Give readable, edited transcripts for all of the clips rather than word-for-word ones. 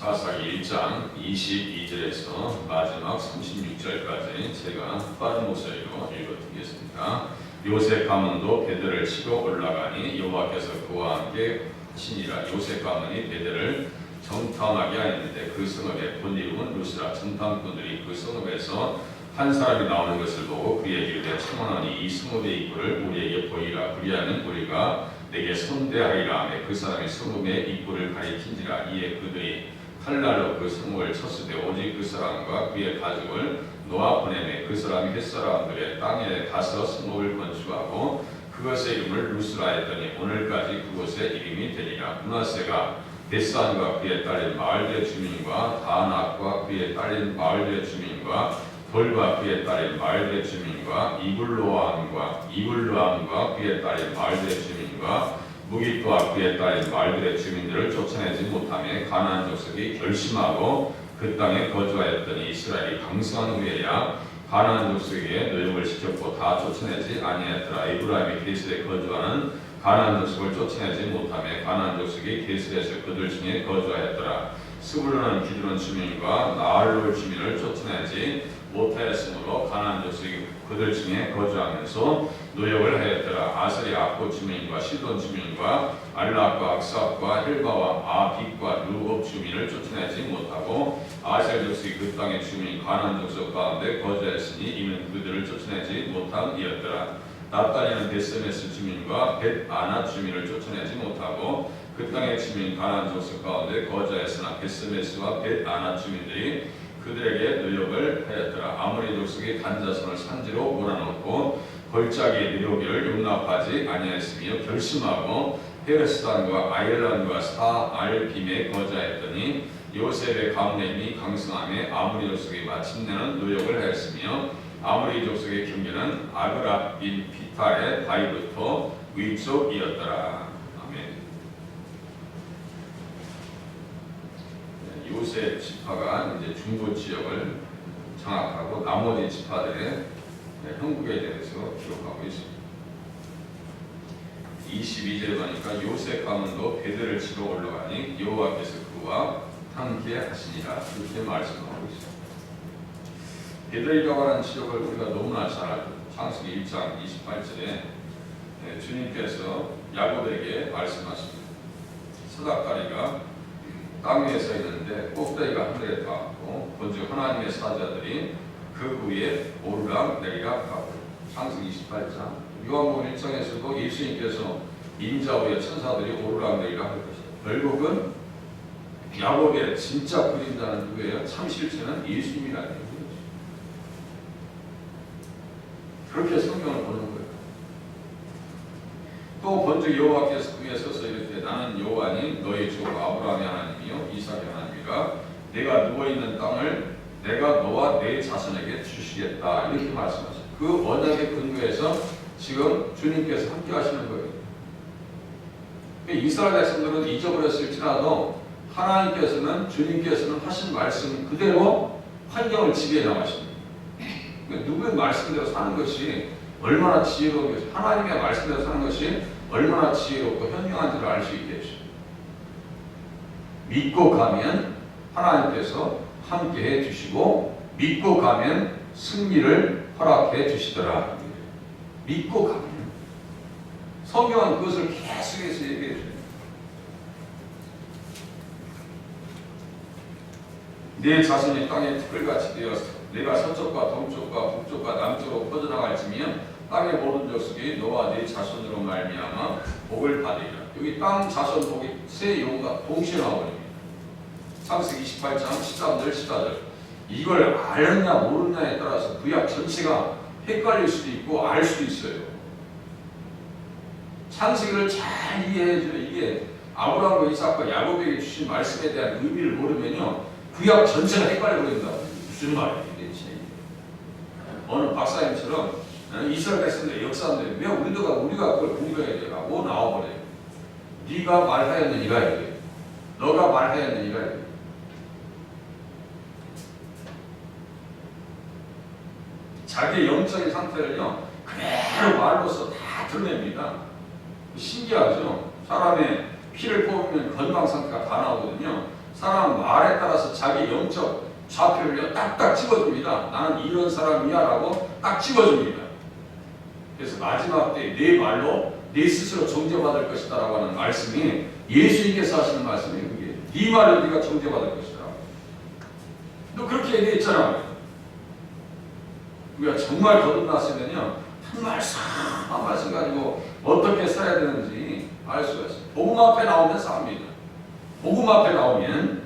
사사기 1장 22절에서 마지막 36절까지 제가 빠른 목소리로 읽어드리겠습니다. 요셉 가문도 베델을 치러 올라가니 여호와께서 그와 함께 하시니라. 요셉 가문이 베델을 정탐하게 하였는데 그 성읍의 본 이름은 루스라. 정탐꾼들이 그 성읍에서 한 사람이 나오는 것을 보고 그에게 이르되 청하노니 이 성읍의 입구를 우리에게 보이라. 그리하면 우리가 내게 선대하리라 하며 그 사람이 성읍의 입구를 가리킨지라. 이에 그들이 칼날로 그 성읍을 쳤으되 오직 그 사람과 그의 가족을 놓아 보내매 그 사람이 햇사람들의 땅에 가서 성읍을 건축하고 그것의 이름을 루스라 했더니 오늘까지 그곳의 이름이 되리라. 므낫세가 벳산과 그에 딸린 마을들의 주민과 다낙과 그에 딸린 마을들의 주민과 돌과 그에 딸린 마을들의 주민과 이블루암과 그에 딸린 마을들의 주민과 무깃도와 그에 딸린 마을들의 주민들을 쫓아내지 못하며 가나안 족속이 결심하고 그 땅에 거주하였더니 이스라엘이 강성한 후에야 가나안 족속에게 노역을 시켰고 다 쫓아내지 아니하였더라. 에브라임이 게셀에 거주하는 가나안 족속을 쫓아내지 못하며 가나안 족속이 게셀에서 그들 중에 거주하였더라. 스불론은 기드론 주민과 나할롤 주민을 쫓아내지 못하였으므로 가나안 족속이 그들 중에 거주하면서 노역을 하였더라. 아셀이 악고 주민과 시돈 주민과 알락과 악삽과 헬바와 아빅과 루업 주민을 쫓아내지 못하고 아셀 족속이 그 땅의 주민 가나안 족속 가운데 거주하였으니 이는 그들을 쫓아내지 못함이었더라. 납달리는 벳세메스 주민과 벳아나 주민을 쫓아내지 못하고 그 땅의 주민 가나안 족속 가운데 거주하였으나 벳세메스와 벳아나 주민들이 그들에게 노역을 하였더라. 아모리 족속이 단자손을 산지로 몰아넣고 골짜기의 느려기를 용납하지 아니하였으며 결심하고 헤르스단과 아일란과 사알빔에 거주하였더니 요셉의 가문의 힘이 강성함에 아모리 족속이 마침내는 노역을 하였으며 아모리 족속의 경계는 아그라빈 피탈의 바위부터 위쪽이었더라. 아멘. 요셉 지파가 이제 중부 지역을 장악하고 나머지 지파들의 형국에 대해서 기록하고 있습니다. 22절에 보니까 요셉 가문도 베델을 치러 올라가니 여호와께서 그와 함께 하시니라. 이렇게 말씀하고 있습니다. 베델이라고 하는 지역을 우리가 너무나 잘 알죠. 창세기 1장 28절에 주님께서 야곱에게 말씀하십니다. 서닥다리가 땅 위에 서 있는데 꼭대기가 하늘에 닿았고 본즉 하나님의 사자들이 그 위에 오르락 내리락 하고. 창세기 28장 요한복음 1장에서도 예수님께서 인자 위에 천사들이 오르락 내리락 할 것이다. 결국은 야곱의 진짜 그림자는 누구예요? 참 실체는 예수님이라는 거예요. 그렇게 성경을 보는 거예요. 또 본즉 여호와께서 그 위에 서서 이르되 나는 여호와니 너희 주 아브라함의 하나님이요 이삭의 하나님이라 내가 누워있는 땅을 내가 너와 내 자손에게 주시겠다. 이렇게 말씀하셨어요. 그 언약의 근거에서 지금 주님께서 함께 하시는 거예요. 이스라엘 백성들은 잊어버렸을지라도 하나님께서는 주님께서는 하신 말씀 그대로 환경을 지배해 나가십니다. 누구의 말씀대로 사는 것이 얼마나 지혜로운 것이 하나님의 말씀대로 사는 것이 얼마나 지혜롭고 현명한지를 알 수 있게 해주십니다. 믿고 가면 하나님께서 함께해 주시고 믿고 가면 승리를 허락해 주시더라. 믿고 가면 성경은 그것을 계속해서 얘기해 줘요. 내 자손이 땅에 티끌같이 되어서 내가 서쪽과 동쪽과 북쪽과 남쪽으로 퍼져나갈지면 땅의 모든 족속이 너와 네 자손으로 말미암아 복을 받으리라. 여기 땅 자손 복이 세 용어가 동시에 나오거든요. 창세기 28장 13절 14절. 이걸 알았냐 모르느냐에 따라서 구약 전체가 헷갈릴 수도 있고 알 수도 있어요. 창세기를 잘 이해해줘요. 이게 아브라함과 이삭과 야곱에게 주신 말씀에 대한 의미를 모르면요 구약 전체가 헷갈려버린다. 무슨 말이에요? 어느 박사님처럼 이스라엘 백성들의 역사인데 왜 우리가 그걸 공부해야 돼? 라고 나와버려요. 네가 말하였느니가 이게 너가 말하였느니가 이게 자기의 영적인 상태를요 그대로 말로써 다 드러냅니다. 신기하죠? 사람의 피를 뽑으면 건강 상태가 다 나오거든요. 사람 말에 따라서 자기 영적 좌표를 딱딱 찍어줍니다. 나는 이런 사람이야 라고 딱 찍어줍니다. 그래서 마지막 때 내 말로 내 스스로 정죄받을 것이다 라고 하는 말씀이 예수님께서 하시는 말씀이에요. 그게 네 말로 네가 정죄받을 것이다. 너 그렇게 얘기했잖아. 우리가 정말 거듭났으면요 한 말씀 가지고 어떻게 살아야 되는지 알 수가 있어요. 복음 앞에 나오면 삽니다. 복음 앞에 나오면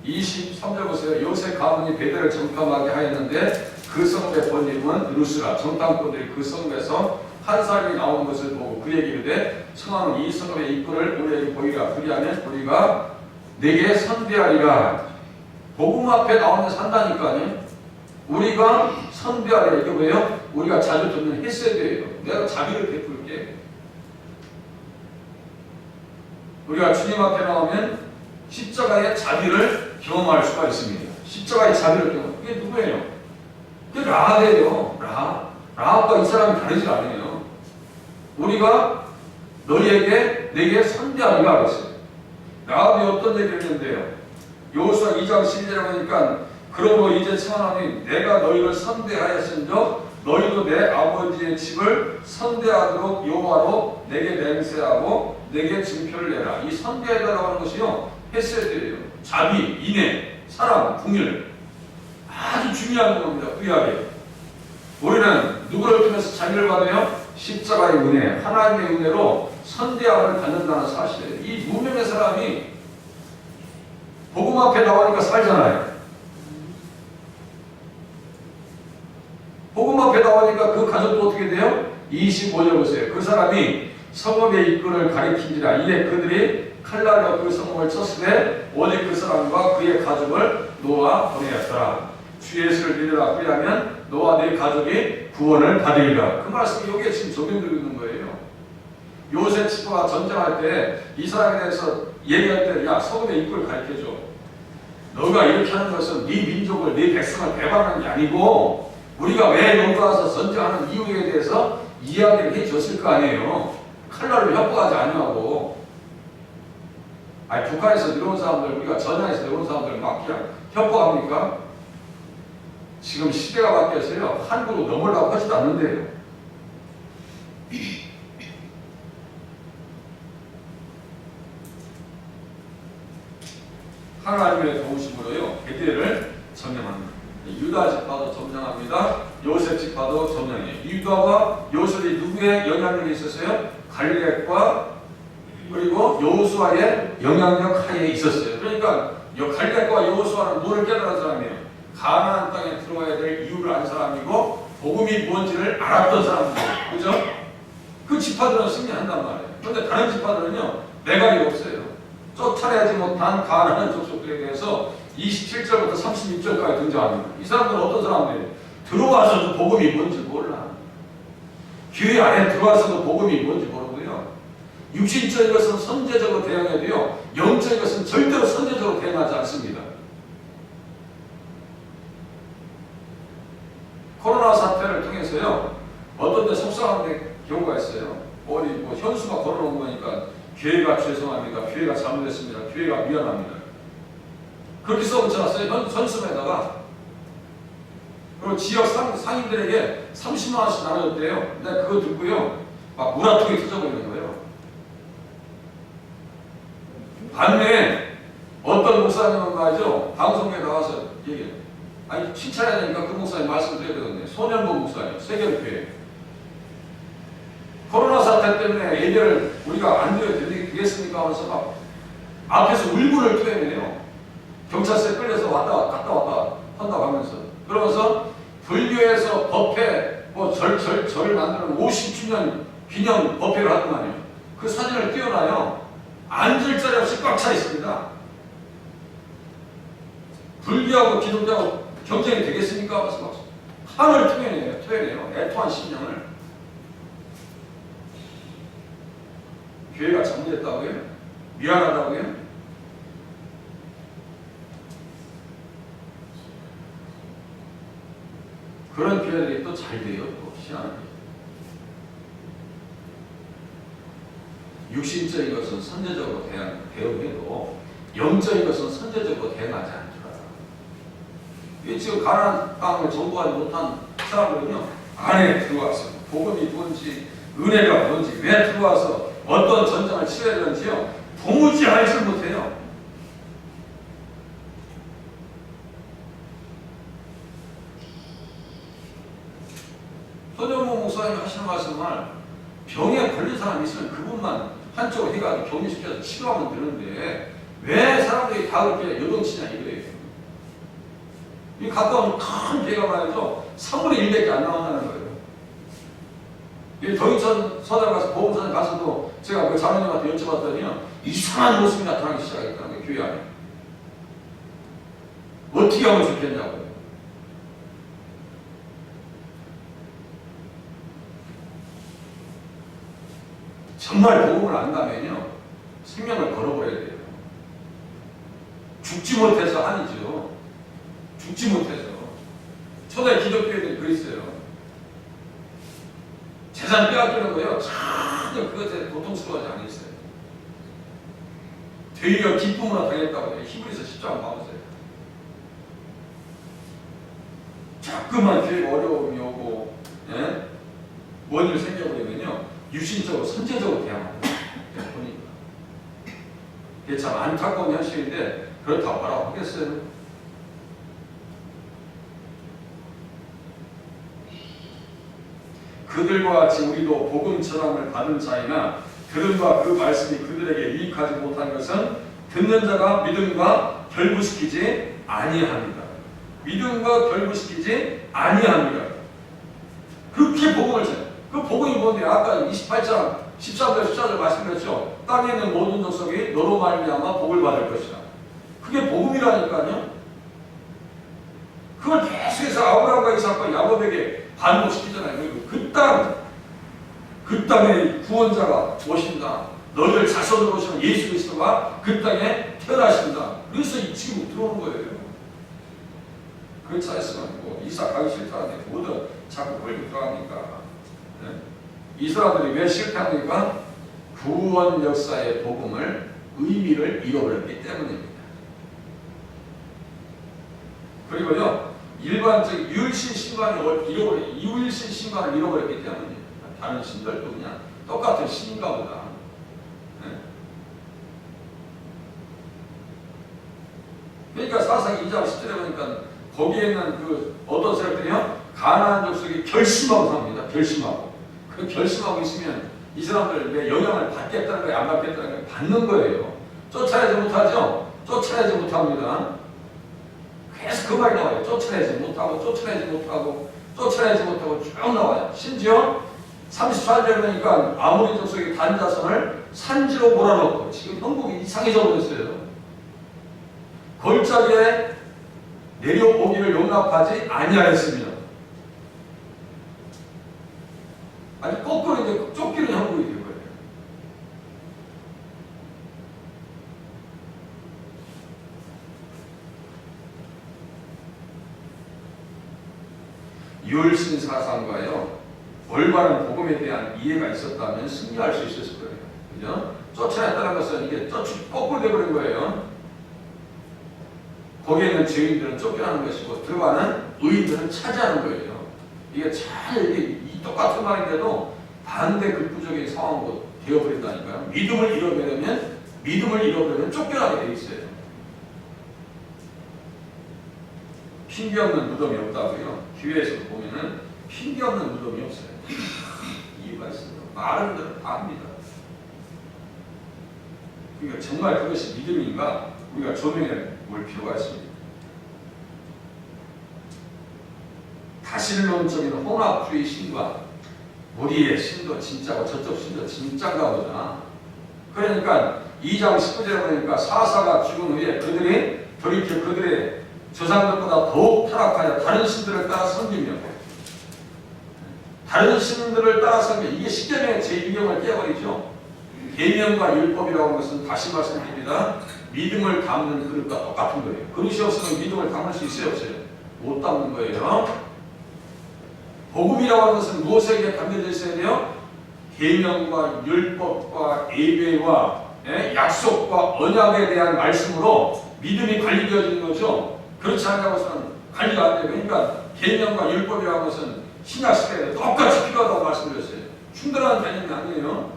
23절 보세요. 요셉 가문이 베델을 정탐하게 하였는데 그 성읍의 본이름은 루스라. 정탐꾼들이 그 성읍에서 한 사람이 나오는 것을 보고 그에게 이르되 청하는 이 성읍의 입구를 우리에게 보이라. 그리하면 우리가 내게 선대하리라. 복음 앞에 나오면 산다니까요. 우리가 선대하리라. 이게 뭐예요? 우리가 자주 듣는 헤세드예요. 내가 자비를 베풀게. 우리가 주님 앞에 나오면 십자가의 자비를 경험할 수가 있습니다. 십자가의 자비를 경험. 그게 누구예요? 그게 라합이에요. 라합과 이 사람이 다르지 않아요. 우리가 너희에게 내게 선대하리라 그랬어요. 라합이 어떤 얘기를 했는데요. 여호수아 2장 12절에 보니까 그러므로 이제 청하노니 내가 너희를 선대하였은즉 너희도 내 아버지의 집을 선대하도록 여호와로 내게 맹세하고 내게 증표를 내라. 이 선대하다라고 하는 것이요 헤세드예요. 자비, 인애, 사랑, 긍휼 아주 중요한 겁니다. 구약에 우리는 누구를 통해서 자비를 받아요? 십자가의 은혜, 하나님의 은혜로 선대함을 받는다는 사실이에요. 이 무명의 사람이 복음 앞에 나오니까 살잖아요. 복음 앞에 나오니까 그 가족도 어떻게 돼요? 25절 보세요. 그 사람이 성읍의 입구를 가리킨지라. 이에 그들이 칼날로 그 성읍을 쳤으되 오직 그 사람과 그의 가족을 놓아 보내었더라. 주 예수를 믿으라. 그리하면 너와 네 가족이 구원을 받으리라. 그 말씀이 여기에 지금 적용되고 있는 거예요. 요셉 지파가 전쟁할 때 이 사람에 대해서 얘기할 때 야 성읍의 입구를 가리켜줘. 너가 이렇게 하는 것은 네 민족을 네 백성을 배반하는 게 아니고 우리가 왜 너가 와서 전쟁하는 이유에 대해서 이야기를 해줬을 거 아니에요. 칼날로 협박하지 아니하고. 아니 북한에서 들어온 사람들 우리가 전야에서 들어온 사람들 막 그냥 협박합니까? 지금 시대가 바뀌어서요 한국으로 넘으려고 하지도 않는데요. 하나님의 도우심으로요 베델을 점령합니다. 유다 지파도 점령합니다. 요셉 지파도 점령해요. 유다와 요셉이 누구의 영향력이 있었어요? 갈렙과 그리고 여호수아의 영향력 하에 있었어요. 그러니까 갈렙과 여호수아는 뭐를 깨달은 사람이에요? 가나안 땅에 들어와야 될 이유를 안 사람이고 복음이 뭔지를 알았던 사람들이에요. 그죠? 그 지파들은 승리한단 말이에요. 그런데 다른 지파들은요 매갈이 없어요. 쫓아내지 못한 가나안 족속들에 대해서 27절부터 36절까지 등장합니다. 이 사람들은 어떤 사람들이에요? 들어와서도 복음이 뭔지 몰라. 교회 안에 들어와서도 복음이 뭔지 모르고요. 육신적인 것은 선제적으로 대응해도요. 영적인 것은 절대로 선제적으로 대응하지 않습니다. 코로나 사태를 통해서요. 어떤 데 속상한 경우가 있어요. 어디 뭐 현수막 걸어놓은 거니까 교회가 죄송합니다. 교회가 잘못했습니다. 교회가 미안합니다. 그렇게 써붙여놨어요. 현수막에다가. 그리고 지역 상인들에게 30만 원씩 나눠줬대요. 근데 그거 듣고요. 막 우라통이 터져버리는 거예요. 반면에 어떤 목사님은 말이죠. 방송에 나와서 얘기해요. 아니 칭찬해야 되니까 그 목사님 말씀드려야 되거든요. 소년본 목사님, 세계교회. 코로나 사태 때문에 예배를 우리가 안 드려야 되겠습니까? 하면서 막 앞에서 울분을 토해내요. 경찰서에 끌려서 갔다 왔다 한다고 하면서. 그러면서 불교에서 법회 절을 만드는 50주년 기념 법회를 하더만요. 그 사진을 띄워놔요. 앉을 자리 없이 꽉 차 있습니다. 불교하고 기독교하고 경쟁이 되겠습니까? 하면서 막 한을 토해내요. 애통한 심령을. 교회가 잘못했다고요? 미안하다고요? 그런 교회들이 또 잘 돼요. 또 희한하게. 육신적인 것은 선제적으로 대응해도 영적인 것은 선제적으로 대응하지 않더라. 이 지금 가나안 땅을 정복하지 못한 사람들은요, 안에 들어와서 복음이 뭔지 은혜가 뭔지 왜 들어와서 어떤 전쟁을 치러야 되는지요 도무지 알지 못해요. 손영모 목사님이 하시는 말씀은 병에 걸린 사람이 있으면 그분만 한쪽으로 해가지고 격리시켜서 치료하면 되는데 왜 사람들이 다 그렇게 요동치냐 이거예요. 이 가까운 큰 죄가 말이죠 3분의 1밖에 안 나온다는 거예요. 이 더인천 서당 가서 보험사장 가서도 제가 그 장로님한테 여쭤봤더니요 이상한 모습이 나타나기 시작했다는 거예요. 교회 안에 어떻게 하면 좋겠냐고요. 정말 복음을 안다면요 생명을 걸어버려야 돼요. 죽지 못해서 아니죠. 죽지 못해서. 초대 기독교인들이 그랬어요. 재산 빼앗기는 거요 전혀 그것에 고통스러워하지 않았어요. 되려 기쁨으로 당했다고 해요. 히브리서 10장 봐보세요. 자꾸만 교회가 어려움이 오고 예? 원인을 생겨버리면요 유신적으로 선제적으로 대항합니다. 보니까 이게 참 안타까운 현실인데 그렇다고 뭐라고 하겠어요? 그들과 같이 우리도 복음 전함을 받은 자이나 들음과 그 말씀이 그들에게 유익하지 못한 것은 듣는 자가 믿음과 결부시키지 아니합니다. 믿음과 결부시키지 아니합니다. 그렇게 복음을 전해. 그 복음이 뭔데? 아까 28장 13절 14절 말씀드렸죠. 땅에 있는 모든 족속이 너로 말미암아 복을 받을 것이다. 그게 복음이라니까요. 그걸 계속해서 아브라함과 이삭과 야곱에게 반복시키잖아요. 그 땅에 구원자가 오신다. 너희를 자손으로 오시는 예수 그리스도가 그 땅에 태어나신다. 그래서 지금 들어오는 거예요. 그렇지 않으면 이삭 가기 싫다는데 뭐든 자꾸 걸고 들어갑니까? 네? 이 사람들이 왜 실패합니까? 구원 역사의 복음을 의미를 잃어버렸기 때문입니다. 그리고요 일반적 유일신 신관을 유일신 신관을 잃어버렸기 때문입니다. 다른 신들도 그냥 똑같은 신인가 보다. 네? 그러니까 사사기 2장 10절에 보니까 거기에 있는 그 어떤 사람들이요 가나안 족속이 결심하고 삽니다. 결심하고. 그 결심하고 있으면 이 사람들 왜 영향을 받겠다는 거예요? 안 받겠다는 거예요? 받는 거예요. 쫓아내지 못하죠? 쫓아내지 못합니다. 계속 그 말이 나와요. 쫓아내지 못하고 쭉 나와요. 심지어 34절에 보니까 아모리 족속의 단자손을 산지로 몰아넣고 지금 형국이 이상해져 버렸어요. 골짜기에 내려오기를 용납하지 아니하였습니다. 아니 거꾸로 이제 쫓기는 형국이 된 거예요. 유월신 사상과요 올바른 복음에 대한 이해가 있었다면 승리할 수 있었을 거예요. 그죠? 쫓아냈다는 것은 이게 거꾸로 되어버린 거예요. 거기에 있는 죄인들은 쫓겨나는 것이고 들어가는 의인들은 차지하는 거예요. 이게 잘 이게 똑같은 말인데도 반대 극부적인 상황으로 되어버린다니까요. 믿음을 잃어버리면 쫓겨나게 돼 있어요. 핑계 없는 무덤이 없다고요. 기회에서 보면은 핑계 없는 무덤이 없어요. 이유가 있어요. 말하는 대로 다 합니다. 그러니까 정말 그것이 믿음인가 우리가 조명해 볼 필요가 있습니다. 다신론적인 혼합주의 신과 우리의 신도 진짜고 저쪽 신도 진짜인가 보자. 그러니까 2장 19절에 보니까 사사가 죽은 후에 그들이 돌이켜 그들의 조상들보다 더욱 타락하여 다른 신들을 따라 섬기며 이게 십계명의 제1경을 깨버리죠. 계명과 율법이라고 하는 것은 다시 말씀드립니다. 믿음을 담는 그릇과 똑같은 거예요. 그릇이 없으면 믿음을 담을 수 있어요 없어요? 못 담는 거예요. 복음이라고 하는 것은 무엇에게 담겨져 있어야 돼요? 계명과 율법과 예배와 약속과 언약에 대한 말씀으로 믿음이 관리되어지는 거죠. 그렇지 않다고서는 관리가 안 돼요. 그러니까 계명과 율법이라는 것은 신약 시대에 똑같이 필요하다고 말씀드렸어요. 충돌하는 개념이 아니에요.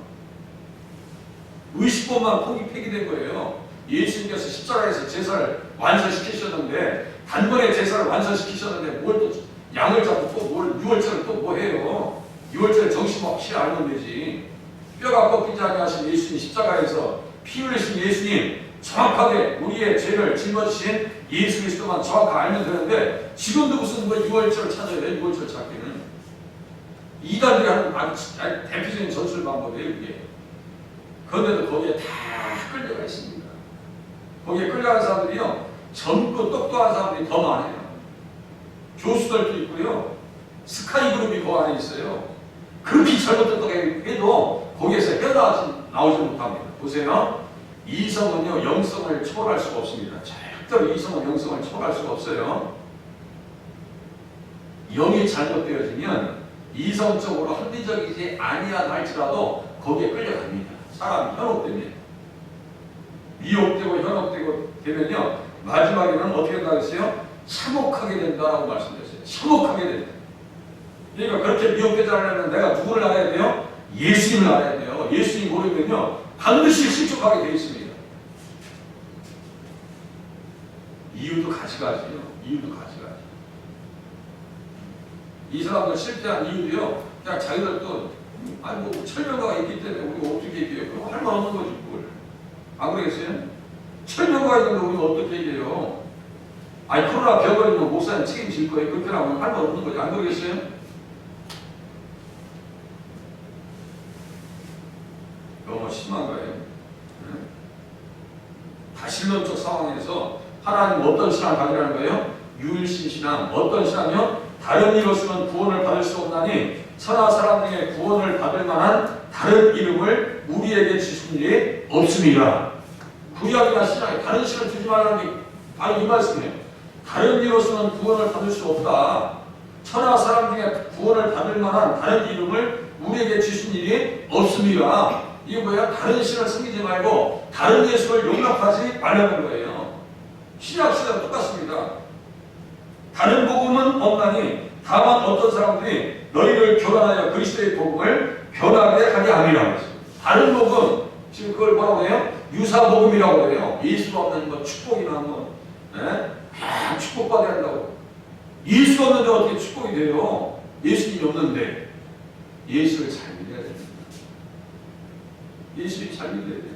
의식법만 폐기된 거예요. 예수님께서 십자가에서 제사를 완성시키셨는데 단번에 제사를 완성시키셨는데 뭘 또 양을 잡고 또 뭘 유월절을 또 뭐 해요. 유월절 정신없이 알면 되지. 뼈가 꺾이지 아니하신 예수님 십자가에서 피 흘리신 예수님 정확하게 우리의 죄를 짊어지신 예수 그리스도만 정확하게 알면 되는데 지금도 무슨 뭐 유월절 찾아야 돼. 유월절 찾기는 이단들이 하는 아주 대표적인 전술 방법이에요. 이게. 그런데도 거기에 다 끌려가 있습니다. 거기에 끌려간 사람들이요 젊고 똑똑한 사람들이 더 많아요. 교수들도 있고요 스카이 그룹이 그 안에 있어요. 그렇게 젊고 똑똑하게 해도 거기에서 헤어나오지 못합니다. 보세요. 이성은요 영성을 초월할 수가 없습니다. 절대로 이성은 영성을 초월할 수가 없어요. 영이 잘못되어지면 이성적으로 합리적이지 아니하다 할지라도 거기에 끌려갑니다. 사람이 현혹되면 미혹되고 현혹되고 되면요 마지막에는 어떻게 된다고 했어요? 참혹하게 된다라고 말씀드렸어요. 참혹하게 된다. 그러니까 그렇게 미혹되지 않으려면 내가 누구를 알아야 돼요? 예수님을 알아야 돼요. 예수님 모르면요 반드시 실족하게 되어 있습니다. 이유도 가지가지요. 이유도 가지가지. 이 사람들 실패한 이유도요 그냥 자기들도 아니 뭐 철명가가 있기 때문에 우리가 어떻게 얘기해요? 그럼 할 말 없는 거지 그걸. 안 그러겠어요? 철명가가 있는데 우리가 어떻게 얘기해요? 아니 코로나 병 걸리면 목사님 책임질 거예요. 그렇게 하면 할 말 없는 거지. 안 그러겠어요? 너무 심한 거예요. 다신론적 상황에서 하나님 어떤 신앙을 가지라는 거예요? 유일신 신앙. 어떤 신앙이요? 다른 이로서는 구원을 받을 수 없나니 천하 사람 중에 구원을 받을 만한 다른 이름을 우리에게 주신 일이 없습니다. 구약이나 신약에 다른 신을 주지 말라는 게 바로 이 말씀이에요. 다른 이로서는 구원을 받을 수 없다. 천하 사람 중에 구원을 받을 만한 다른 이름을 우리에게 주신 일이 없습니다. 이게 뭐야? 다른 신을 섬기지 말고 다른 예수를 용납하지 말라는 거예요. 신약 시대와 똑같습니다. 다른 복음은 없나니 다만 어떤 사람들이 너희를 교란하여 그리스도의 복음을 변하게 하게 함이라고 했어요. 다른 복음, 지금 그걸 뭐라고 해요? 유사복음이라고 해요. 예수가 없는 뭐 축복이나 뭐 축복받아야 한다고. 예수가 없는데 어떻게 축복이 돼요? 예수님이 없는데. 예수를 잘 믿어야 됩니다. 예수를 잘 믿어야 돼요.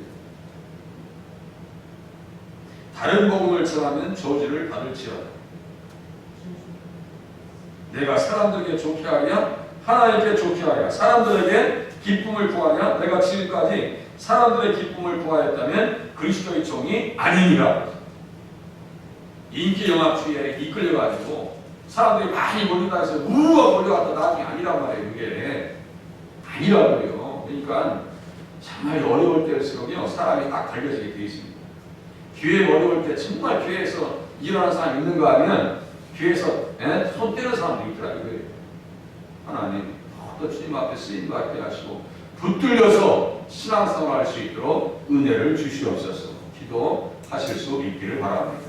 다른 복음을 전하면 저주를 받을지어다. 내가 사람들에게 좋게 하랴 하나님께 좋게 하랴 사람들에게 기쁨을 구하랴 내가 지금까지 사람들의 기쁨을 구하였다면 그리스도의 종이 아니니라. 인기 영합주의에 이끌려가지고 사람들이 많이 몰린다 해서 우와 몰려갔다 나중에 아니란 말이에요. 그게 아니란 말이에요. 그러니까 정말 어려울 때일수록요 사람이 딱 달려지게 되어 있습니다. 교회 어려울 때 정말 교회에서 일어나는 사람이 있는가 하면 교회에서 손 떼는 사람도 있더라 이거예요. 하나님 또 주님 앞에 쓰임 받게 하시고 붙들려서 신앙생활 할 수 있도록 은혜를 주시옵소서. 기도하실 수 있기를 바랍니다.